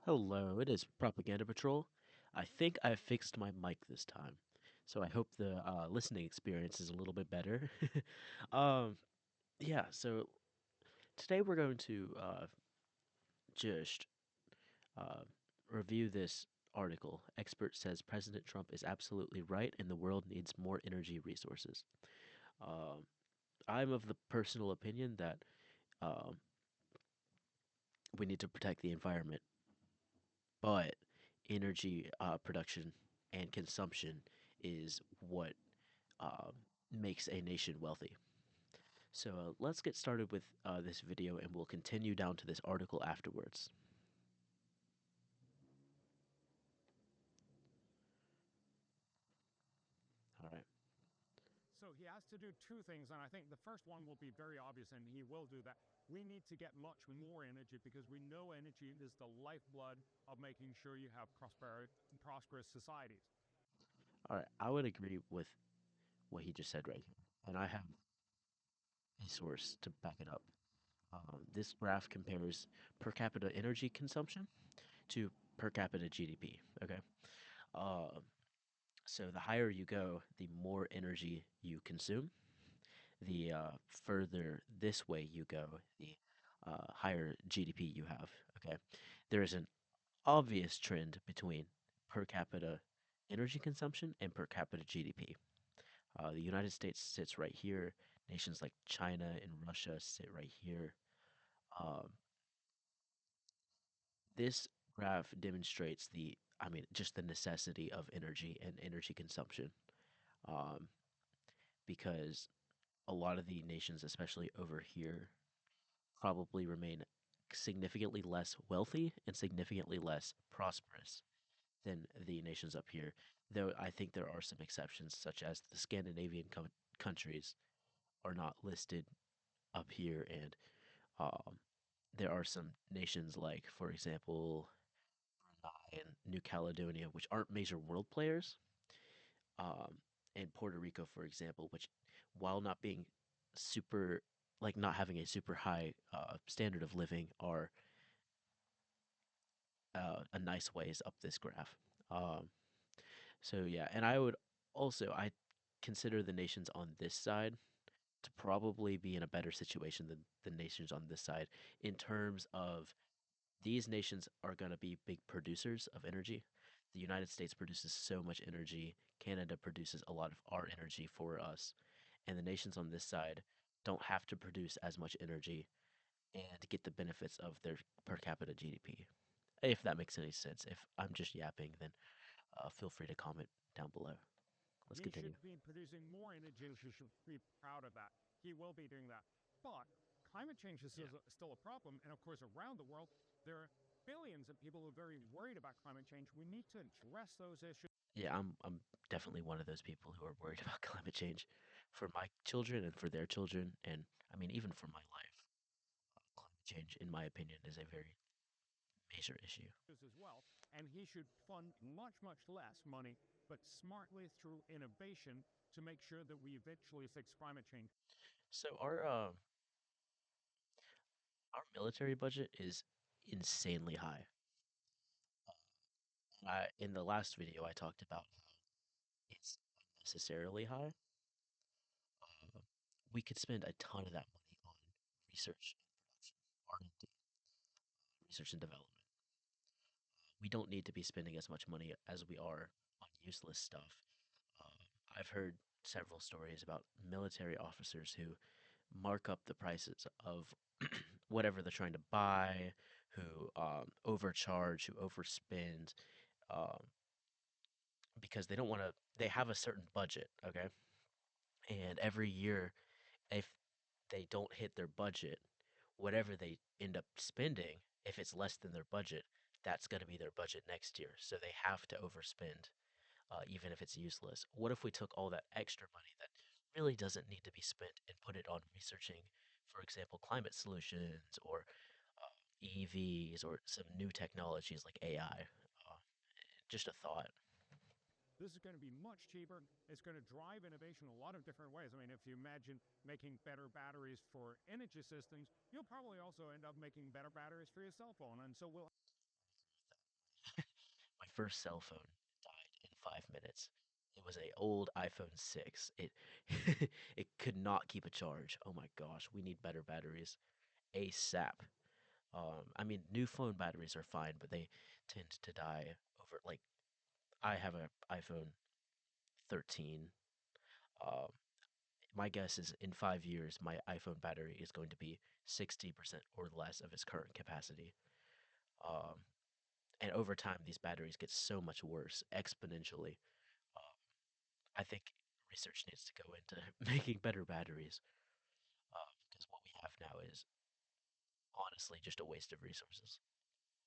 Hello, it is Propaganda Patrol. I think I fixed my mic this time, so I hope the listening experience is a little bit better. um, yeah, so today we're going to just uh, review this article. Expert says President Trump is absolutely right and the world needs more energy resources. Um, I'm of the personal opinion that um, we need to protect the environment, but energy production and consumption is what makes a nation wealthy. So let's get started with this video and we'll continue down to this article afterwards. All right. So he has to do two things, and I think the first one will be very obvious, and he will do that. We need to get much more energy because we know energy is the lifeblood of making sure you have prosperous societies. All right. I would agree with what he just said right here. And I have a source to back it up. This graph compares per capita energy consumption to per capita GDP. Okay. Uh, so the higher you go, the more energy you consume. The further this way you go, the higher GDP you have. Okay, there is an obvious trend between per capita energy consumption and per capita GDP. The United States sits right here. Nations like China and Russia sit right here. Um, this graph demonstrates just the necessity of energy and energy consumption. Um, because a lot of the nations, especially over here, probably remain significantly less wealthy and significantly less prosperous than the nations up here. Though I think there are some exceptions, such as the Scandinavian countries are not listed up here, and um, there are some nations like, for example, Brunei and New Caledonia, which aren't major world players, and Puerto Rico, for example, which, while not being super, like not having a super high standard of living, are a nice ways up this graph. Um, so yeah, and I consider the nations on this side to probably be in a better situation than the nations on this side in terms of these nations are going to be big producers of energy. The United States produces so much energy. Canada produces a lot of our energy for us. And the nations on this side don't have to produce as much energy and get the benefits of their per capita GDP. If that makes any sense. If I'm just yapping, then feel free to comment down below. Let's He continue. should be producing more energy. He should be proud of that. He will be doing that. But climate change is Yeah. still a problem. And of course, around the world, there are billions of people who are very worried about climate change. We need to address those issues. Yeah, I'm definitely one of those people who are worried about climate change for my children and for their children, and I mean even for my life. Climate change, in my opinion, is a very major issue. As well, and he should fund much less money, but smartly through innovation to make sure that we eventually fix climate change. So our military budget is insanely high. In the last video, I talked about how it's unnecessarily high. Uh, we could spend a ton of that money on research and production, R&D, research and development. We don't need to be spending as much money as we are on useless stuff. I've heard several stories about military officers who mark up the prices of whatever they're trying to buy, who overcharge, who overspend, um, because they don't want to. They have a certain budget, okay, and every year, if they don't hit their budget, whatever they end up spending, if it's less than their budget, that's going to be their budget next year. So they have to overspend, even if it's useless. What if we took all that extra money that really doesn't need to be spent and put it on researching, for example, climate solutions or EVs or some new technologies like AI? Uh, just a thought. This is going to be much cheaper. It's going to drive innovation a lot of different ways. I mean, if you imagine making better batteries for energy systems, you'll probably also end up making better batteries for your cell phone. And so we'll first cell phone died in 5 minutes. It was a old iPhone 6. It it could not keep a charge. Oh my gosh, we need better batteries ASAP. I mean, new phone batteries are fine, but they tend to die over like I have an iPhone 13. Um, my guess is in 5 years, my iPhone battery is going to be 60% or less of its current capacity. Um, and over time, these batteries get so much worse exponentially. Um, I think research needs to go into making better batteries because what we have now is honestly just a waste of resources.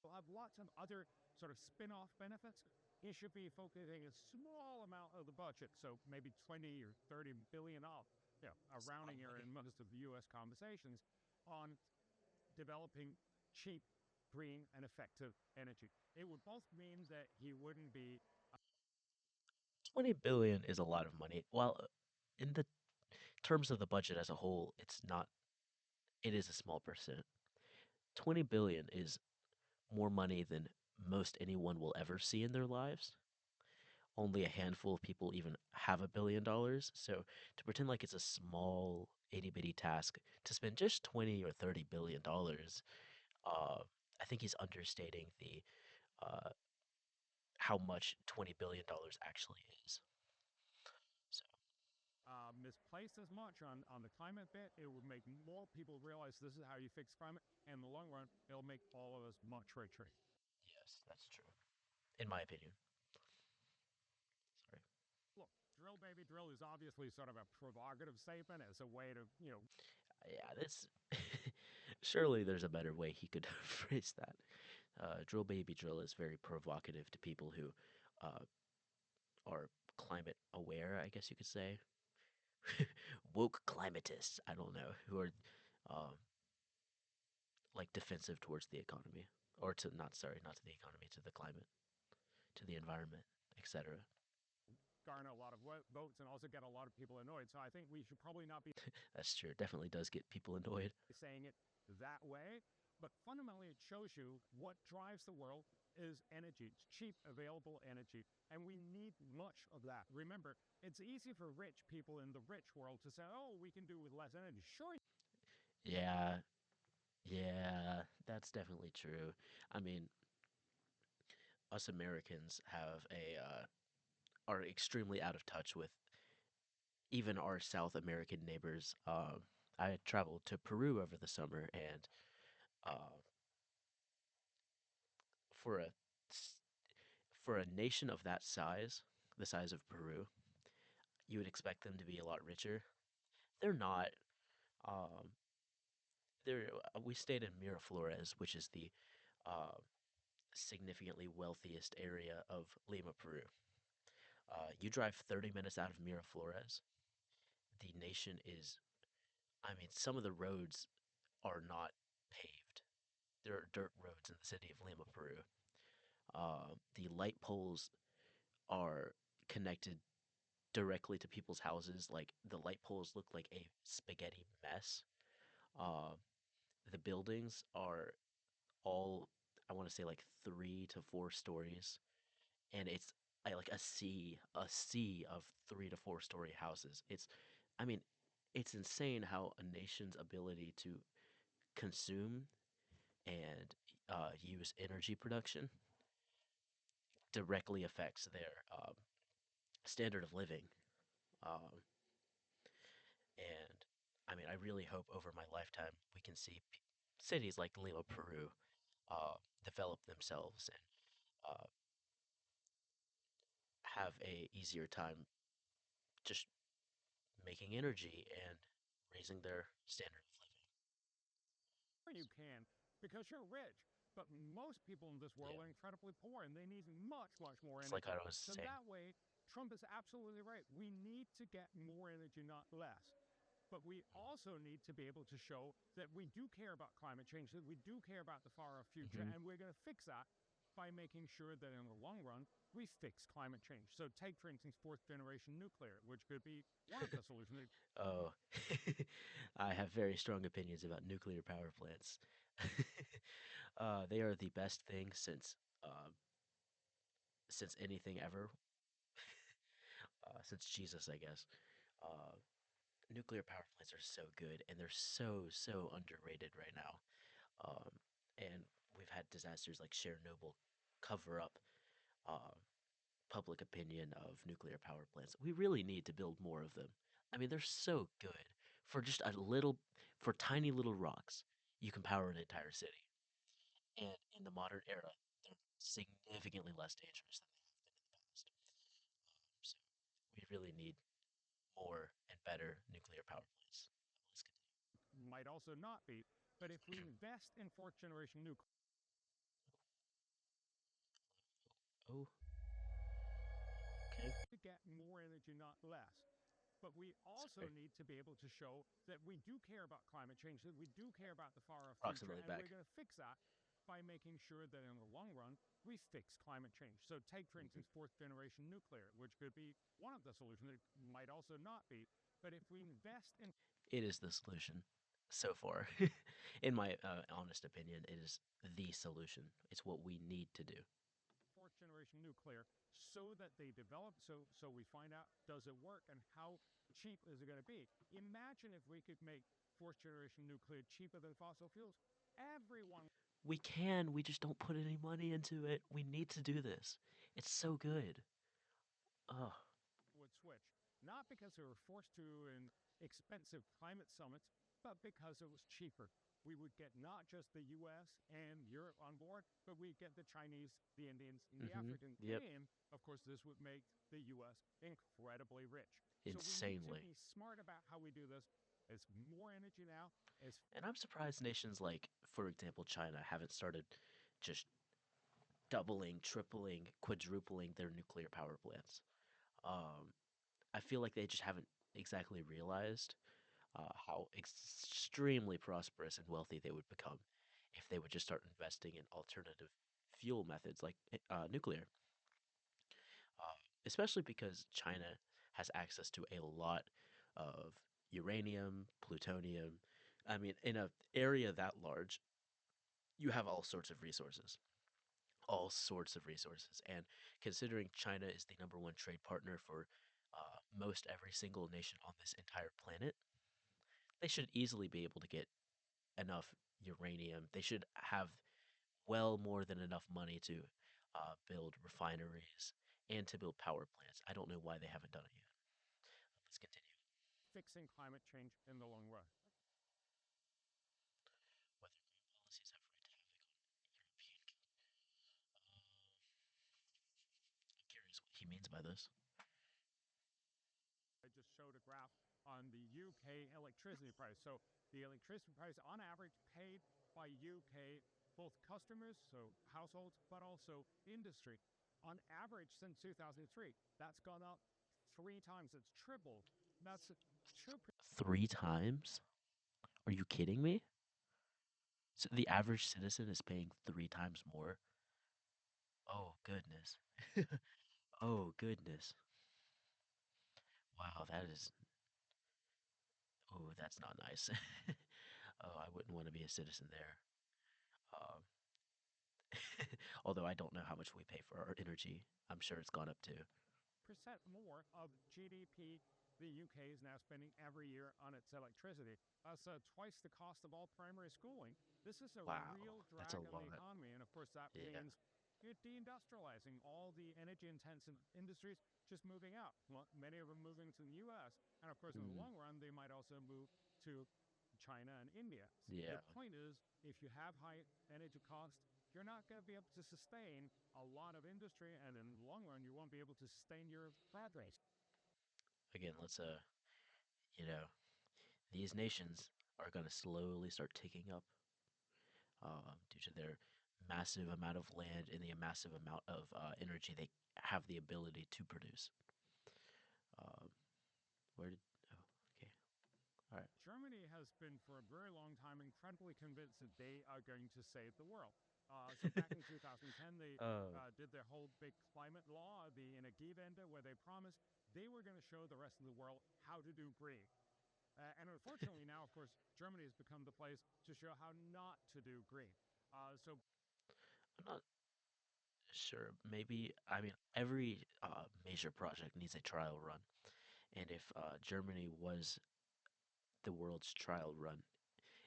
Will have lots of other sort of spin-off benefits. He should be focusing a small amount of the budget, so maybe 20 or 30 billion off, a It's a lot rounding of error money. in most of the U.S. conversations, on developing cheap, green, and effective energy. It would both mean that he wouldn't be 20 billion is a lot of money. While in the terms of the budget as a whole, it's not, it is a small percent. 20 billion is more money than most anyone will ever see in their lives. Only a handful of people even have $1 billion. So to pretend like it's a small itty bitty task to spend just 20 or $30 billion, I think he's understating the uh, how much $20 billion actually is. So misplaced as much on the climate bit. It would make more people realize this is how you fix climate. And in the long run, it'll make all of us much richer. yes, that's true, in my opinion. Sorry. Look, drill baby drill is obviously sort of a provocative statement as a way to, Yeah, this. Surely there's a better way he could phrase that. Drill baby drill is very provocative to people who uh, are climate aware, I guess you could say. Woke climatists, I don't know, who are um, like defensive towards the economy, or to not sorry, not to the economy, to the climate, to the environment, etc. garner a lot of votes and also get a lot of people annoyed. So I think we should probably not be That's true. It definitely does get people annoyed. saying it that way. But fundamentally, it shows you what drives the world is energy. It's cheap, available energy. And we need much of that. Remember, it's easy for rich people in the rich world to say, oh, we can do with less energy. Sure, Yeah, yeah, that's definitely true. I mean, us Americans have a are extremely out of touch with even our South American neighbors. I had traveled to Peru over the summer, and uh, for a for a nation of that size, the size of Peru, you would expect them to be a lot richer. They're not. Um, we stayed in Miraflores, which is the uh, significantly wealthiest area of Lima, Peru. You drive 30 minutes out of Miraflores, the nation is, I mean, some of the roads are not paved. There are dirt roads in the city of Lima, Peru. The light poles are connected directly to people's houses. Like the light poles look like a spaghetti mess. Uh, the buildings are all, I want to say, like 3 to 4 stories, and it's like a sea of 3 to 4 story houses. I mean, it's insane how a nation's ability to consume and use energy production directly affects their standard of living. Um, and I mean, I really hope over my lifetime we can see cities like Lima, Peru, develop themselves and have a easier time just making energy and raising their standard of living. you can because you're rich. But most people in this world Yeah, are incredibly poor and they need much, much more it's like energy. I was So saying. that way, Trump is absolutely right. We need to get more energy, not less. But we also need to be able to show that we do care about climate change, that we do care about the far off future, Hmm. and we're going to fix that by making sure that in the long run, we fix climate change. So, take, for instance, fourth generation nuclear, which could be one of the solutions. Oh, I have very strong opinions about nuclear power plants. They are the best thing since since anything ever, since Jesus, I guess. Uh, Nuclear power plants are so good, and they're so underrated right now. Um, and we've had disasters like Chernobyl cover up uh, public opinion of nuclear power plants. We really need to build more of them. I mean, they're so good. For just a little, for tiny little rocks, you can power an entire city. And in the modern era, they're significantly less dangerous than they have been in the past. So we really need more and better nuclear power plants. Let's Might also not be. But if we invest in fourth generation nuclear, continue. Oh, okay. we get more energy, not less. But we also Sorry. need to be able to show that we do care about climate change, that we do care about the far off future, Approximately and back. we're going to fix that by making sure that in the long run we fix climate change. So take, for Mhm. instance, fourth generation nuclear, which could be one of the solutions. It might also not be. But if we invest in It is the solution so far. In my honest opinion, it is the solution. It's what we need to do. fourth generation nuclear so that they develop, so we find out does it work and how cheap is it going to be. Imagine if we could make fourth generation nuclear cheaper than fossil fuels. Everyone We can, we just don't put any money into it. We need to do this. It's so good. Oh, would switch, not because they were forced to in expensive climate summits, but because it was cheaper. We would get not just the US and Europe on board, but we'd get the Chinese, the Indians, and the Africans. yep, And of course, this would make the US incredibly rich. So we need to insanely. be smart about how we do this. It's more energy now. It's And I'm surprised nations like, for example, China haven't started just doubling, tripling, quadrupling their nuclear power plants. Um, I feel like they just haven't exactly realized how extremely prosperous and wealthy they would become if they would just start investing in alternative fuel methods like nuclear. Uh, Especially because China has access to a lot of uranium, plutonium. I mean, in an area that large, you have all sorts of resources. All sorts of resources. And considering China is the number one trade partner for most every single nation on this entire planet, they should easily be able to get enough uranium. They should have well more than enough money to build refineries and to build power plants. I don't know why they haven't done it yet. Let's continue. fixing climate change in the long run. Whether green policies have wreaked havoc on European. I'm curious what he means by this. I just showed a graph on the UK electricity price. So the electricity price on average paid by UK both customers, so households, but also industry. On average since 2003, that's gone up 3 times. It's tripled. That's 2%. 3 times? Are you kidding me? So the average citizen is paying 3 times more? Oh, goodness. Oh, goodness. Wow, that is. Oh, that's not nice. Oh, I wouldn't want to be a citizen there. Um, Although I don't know how much we pay for our energy. I'm sure it's gone up too. More of GDP the UK is now spending every year on its electricity. That's twice the cost of all primary schooling. This is a Wow, real that's a drag on the lot. economy, and of course, that Yeah. means you're deindustrializing all the energy intensive industries just moving out. Well, many of them moving to the US, and of course, in the Mm, long run, they might also move to China and India. The yeah. point is, if you have high energy costs, you're not going to be able to sustain a lot of industry, and in the long run, you won't be able to sustain your progress. Again, let's you know, these nations are gonna slowly start ticking up, due to their massive amount of land and the massive amount of energy they have the ability to produce. Um, where did? Oh, okay. All right. Germany has been for a very long time incredibly convinced that they are going to save the world. So back in 2010, they Oh. did their whole big climate law, the Energiewende, where they promised they were going to show the rest of the world how to do green. And unfortunately, now, of course, Germany has become the place to show how not to do green. So I'm not Sure, maybe. I mean, every major project needs a trial run, and if Germany was the world's trial run,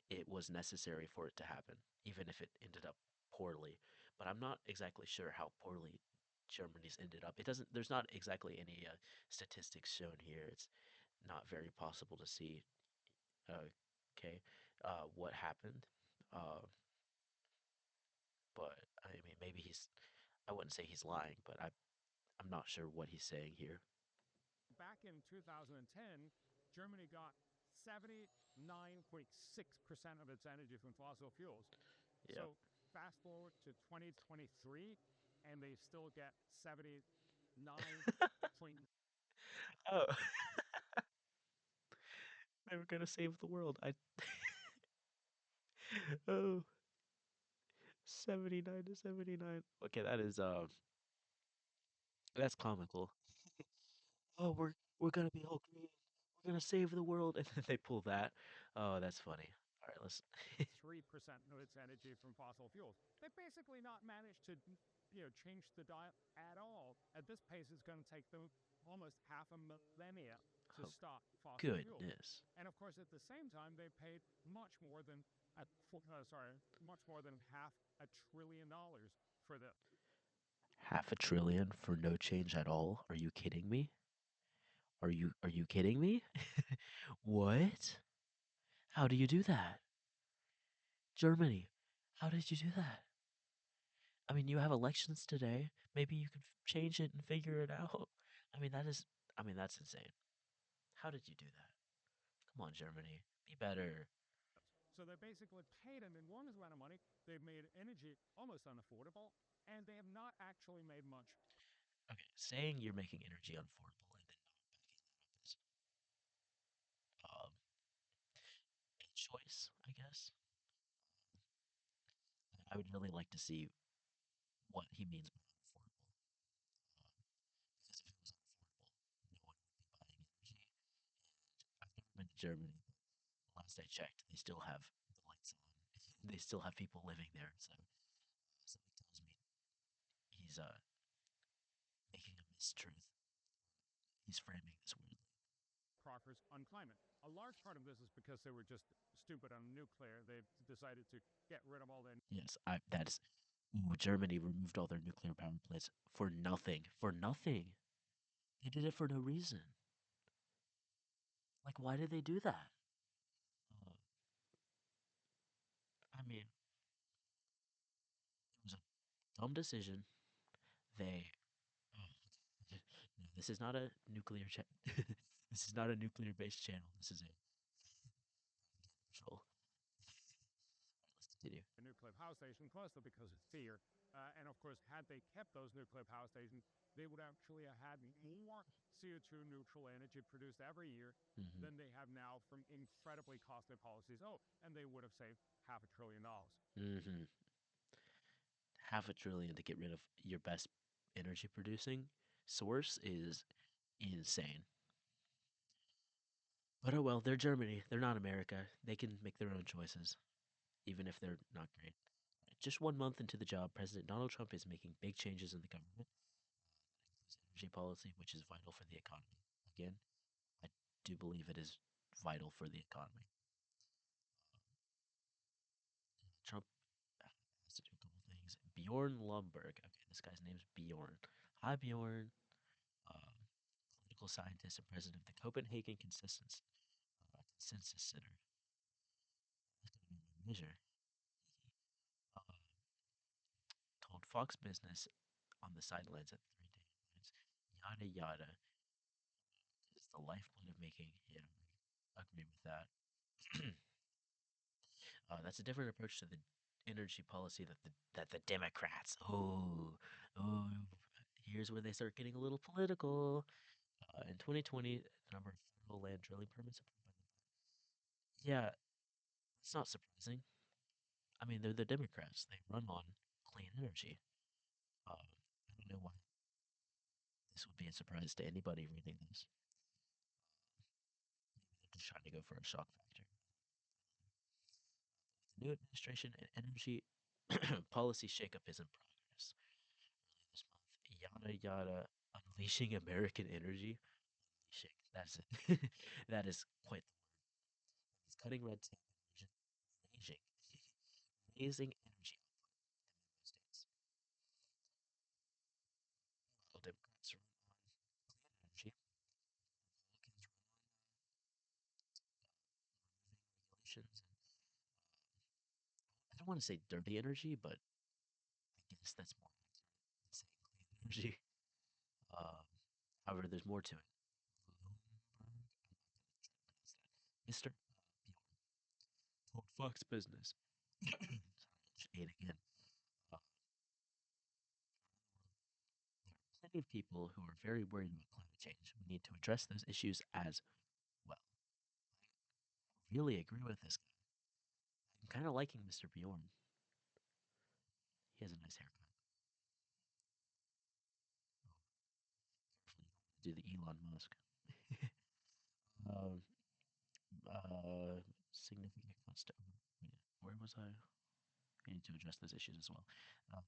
it was necessary for it to happen, even if it ended up poorly. But I'm not exactly sure how poorly Germany's ended up. It doesn't. There's not exactly any statistics shown here. It's not very possible to see. Okay, what happened? Uh, but I mean, maybe he's. I wouldn't say he's lying, but I'm not sure what he's saying here. Back in 2010, Germany got 79.6% of its energy from fossil fuels. Yep. So fast forward to 2023, and they still get 79 point. Oh, they were gonna save the world. Oh, 79 to 79. Okay, that's comical. Oh, we're gonna be all green. We're gonna save the world, and then they pull that. Oh, that's funny. All right, let's. 3% of its energy from fossil fuels. They basically not managed to, change the dial at all. At this pace, it's going to take them almost half a millennia to Oh, stop fossil fuels. goodness. And of course, at the same time, they paid much more than, much more than half a trillion dollars for this. Half a trillion for no change at all? Are you kidding me? Are you kidding me? What? How do you do that? Germany, how did you do that? I mean, you have elections today. Maybe you could change it and figure it out. I mean, that's insane. How did you do that? Come on, Germany, be better. So they basically paid an enormous amount of money. They've made energy almost unaffordable, and they have not actually made much. Okay, saying you're making energy unaffordable and then not backing that up is um, a choice, I guess. I would really like to see what he means by unaffordable. Because if it was unaffordable, no one would be buying energy. I've never been to Germany, but last I checked, they still have the lights on. They still have people living there. So something tells me he's making a mistruth. He's framing this weirdly. Progress on climate. A large part of this is because they were just stupid on nuclear. They decided to get rid of all their. Yes, that's. Ooh, Germany removed all their nuclear power plants for nothing. For nothing. They did it for no reason. Like, why did they do that? Uh, I mean, it was a dumb decision. They. Oh, no, this is not a nuclear. This is not a nuclear-based channel. This is a neutral. Let's continue. Nuclear power station, mostly because of fear. And of course, had they kept those nuclear power stations, they would actually have had more CO2 neutral energy produced every year Hmm. than they have now from incredibly costly policies. Oh, and they would have saved $500 billion. Hmm. Half a trillion to get rid of your best energy producing source is insane. But oh well, they're Germany. They're not America. They can make their own choices, even if they're not great. Just 1 month into the job, President Donald Trump is making big changes in the government. That includes energy policy, which is vital for the economy. Again, I do believe it is vital for the economy. Trump has to do a couple things. Bjorn Lomborg. Okay, this guy's name's Bjorn. Hi, Bjorn. Political scientist and president of the Copenhagen Consensus Center. That's going to be my measure. Uh, told Fox Business on the sidelines at 3 day news. Yada yada. It's the lifeblood of making. Yeah, I agree with that. That's a different approach to the energy policy that the Democrats. Oh, here's where they start getting a little political. In 2020, the number of federal land drilling permits approved by the yeah, it's not surprising. I mean, they're the Democrats. They run on clean energy. I don't know why this would be a surprise to anybody reading this. Maybe they're just trying to go for a shock factor. The new administration and energy policy shakeup is in progress. Yada yada. Unleashing American energy. Unleashing. That's it. That is quite the word. He's cutting red tape and raising, raising energy output in the United States. While Democrats run on clean energy, Republicans run on removing regulations and I don't want to say dirty energy, but I guess that's more accurate than saying clean energy. Um, However, there's more to it. Bloomberg, I'm not going to try to pronounce that. Mr. Bjorn told Fox Business. Sorry, I just ate again. Uh, there are plenty of people who are very worried about climate change. We need to address those issues as well. I really agree with this guy. I'm kind of liking Mr. Bjorn. He has a nice haircut. Oh, careful, you don't want to do the Elon Musk. Um, Significant cuts to where was I? We need to address those issues as well.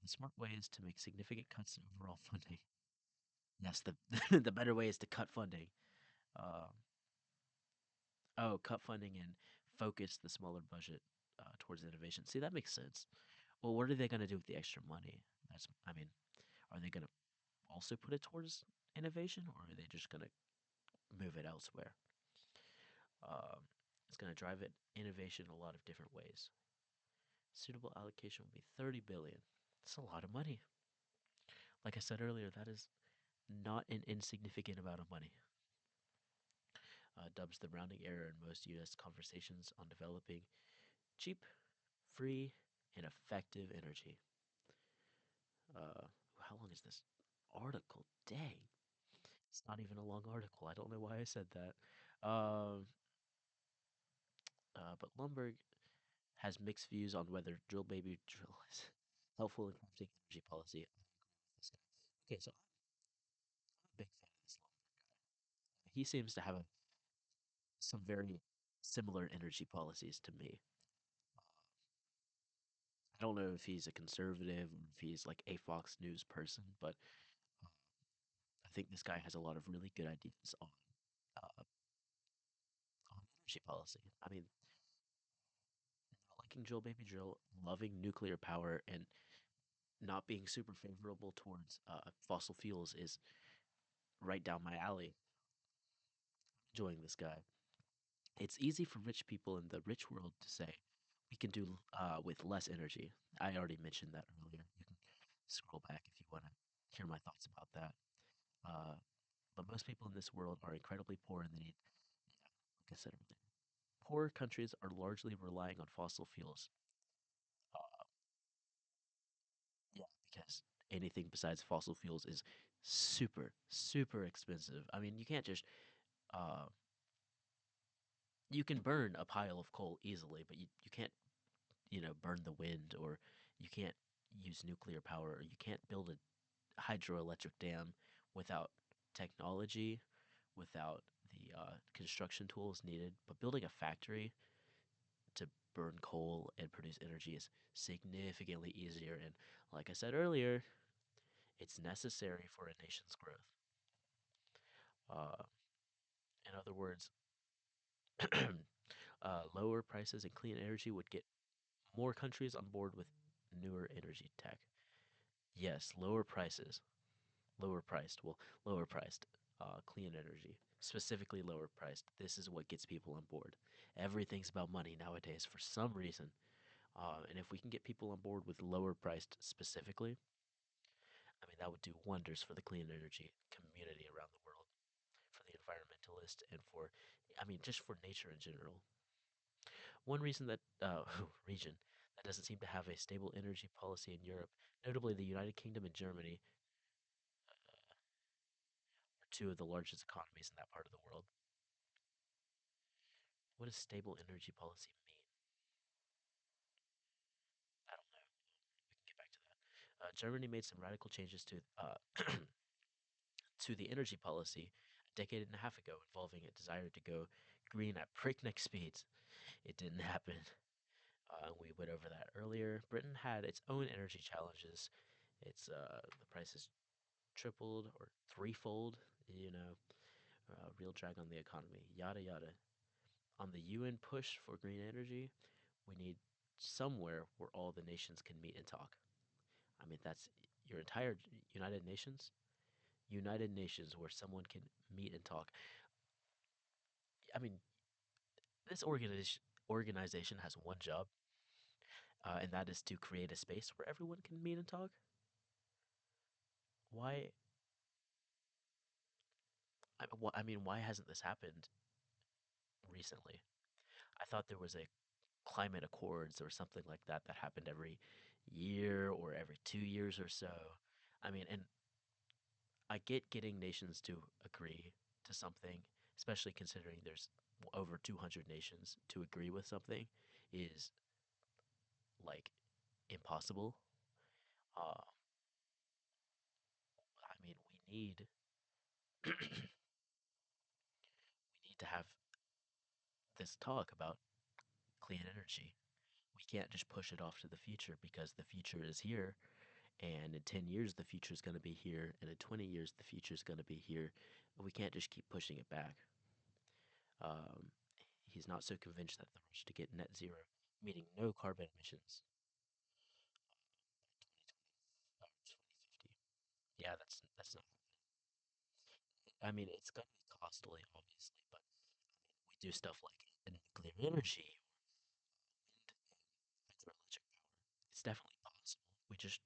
The smart way is to make significant cuts in overall funding. Yes, the the better way is to cut funding. Uh, cut funding and focus the smaller budget towards innovation. See, that makes sense. Well, what are they going to do with the extra money? I mean, are they going to also put it towards innovation, or are they just going to move it elsewhere? Um, it's going to drive it innovation in a lot of different ways. Suitable allocation will be 30 billion. That's a lot of money. Like I said earlier, that is not an insignificant amount of money. Dubs the rounding error in most U.S. conversations on developing cheap, free, and effective energy. How long is this article? Dang, it's not even a long article. I don't know why I said that. But Lumberg has mixed views on whether drill baby drill is helpful in crafting energy policy. I agree with this guy. Okay, so I'm a big fan of this Lumberg guy. He seems to have some very similar energy policies to me. I don't know if he's a conservative or if he's like a Fox News person, but uh, I think this guy has a lot of really good ideas uh, on energy policy. I mean, not liking Drill Baby Drill, loving nuclear power, and not being super favorable towards fossil fuels is right down my alley. Enjoying this guy. It's easy for rich people in the rich world to say we can do with less energy. I already mentioned that earlier. You can scroll back if you want to hear my thoughts about that. Uh, but most people in this world are incredibly poor and they need, yeah, like I said earlier, poor countries are largely relying on fossil fuels. Uh, yeah, because anything besides fossil fuels is super, super expensive. I mean, you can't just uh, you can burn a pile of coal easily, but you can't, burn the wind or you can't use nuclear power or you can't build a hydroelectric dam without technology, without the construction tools needed. But building a factory to burn coal and produce energy is significantly easier. And like I said earlier, it's necessary for a nation's growth. Uh, in other words, lower prices and clean energy would get more countries on board with newer energy tech. Yes, lower prices, lower priced, well, lower priced clean energy, specifically lower priced. This is what gets people on board. Everything's about money nowadays for some reason. And if we can get people on board with lower priced specifically, I mean, that would do wonders for the clean energy community around the world, for the environmentalist, and for, I mean, just for nature in general. One reason that region that doesn't seem to have a stable energy policy in Europe, notably the United Kingdom and Germany, are two of the largest economies in that part of the world. What does stable energy policy mean? I don't know. We can get back to that. Germany made some radical changes to the energy policy a decade and a half ago, involving a desire to go green at breakneck speeds. It didn't happen. We went over that earlier. Britain had its own energy challenges. The prices tripled or threefold, you know, real drag on the economy, yada yada. On the UN push for green energy, we need somewhere where all the nations can meet and talk. I mean, that's your entire United Nations. United Nations where someone can meet and talk. I mean, this organization has one job, and that is to create a space where everyone can meet and talk. Why? I mean, why hasn't this happened recently? I thought there was a climate accords or something like that that happened every year or every 2 years or so. I mean, and I get getting nations to agree to something, especially considering there's over 200 nations to agree with something is like impossible. Uh, I mean, we need to have this talk about clean energy. We can't just push it off to the future because the future is here, and in 10 years the future is going to be here, and in 20 years the future is going to be here. We can't just keep pushing it back. Um, he's not so convinced that the rush to get net zero, meaning no carbon emissions, 2050. Yeah, that's not. I mean, it's going to be costly, obviously, but we do stuff like nuclear energy, wind, and hydroelectric power. It's definitely possible. We just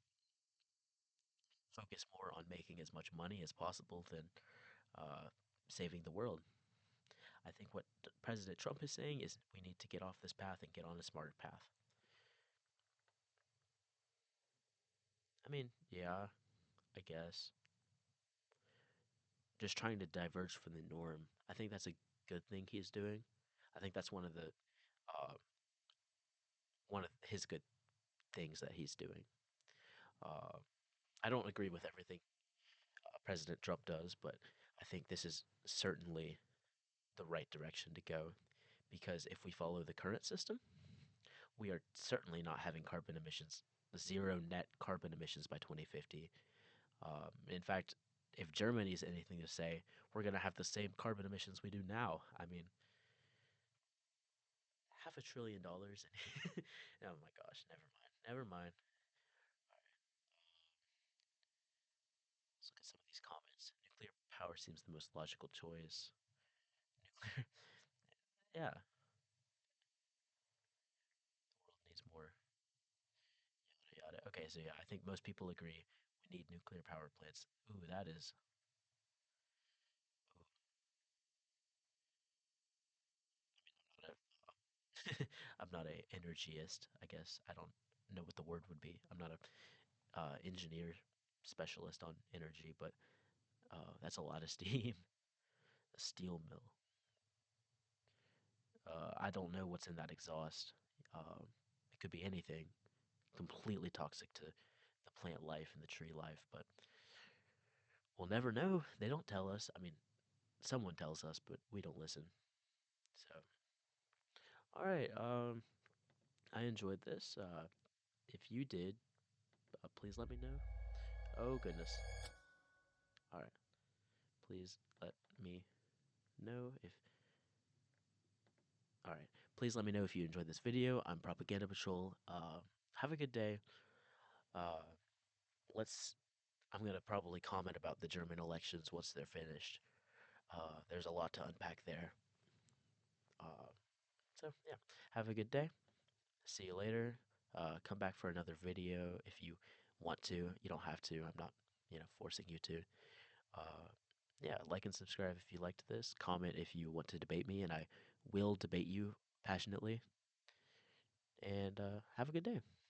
focus more on making as much money as possible than uh, saving the world. I think what President Trump is saying is we need to get off this path and get on a smarter path. I mean, yeah, I guess. Just trying to diverge from the norm. I think that's a good thing he's doing. I think that's uh, one of his good things that he's doing. Uh, I don't agree with everything President Trump does, but I think this is certainly the right direction to go because if we follow the current system, we are certainly not having carbon emissions, zero net carbon emissions by 2050. In fact, if Germany's anything to say, we're going to have the same carbon emissions we do now. I mean, $500 billion. Oh my gosh, never mind. Never mind. Let's look at some of these comments. Nuclear power seems the most logical choice. Nuclear, yeah, the world needs more. Yada yada. Okay, so yeah, I think most people agree we need nuclear power plants. Ooh, that is. Ooh, not a, I'm not a energyist. I guess I don't know what the word would be. I'm not a engineer specialist on energy, but that's a lot of steam. A steel mill. I don't know what's in that exhaust. It could be anything. Completely toxic to the plant life and the tree life, but we'll never know. They don't tell us. I mean, someone tells us, but we don't listen. So, all right. I enjoyed this. If you did, please let me know. Oh goodness. All right. Please let me know if. All right. Please let me know if you enjoyed this video. I'm Propaganda Patrol. Have a good day. Uh, let's. I'm gonna probably comment about the German elections once they're finished. There's a lot to unpack there. Uh, so yeah, have a good day. See you later. Come back for another video if you want to. You don't have to. I'm not, forcing you to. Uh, yeah, like and subscribe if you liked this. Comment if you want to debate me, and I will debate you passionately. And have a good day.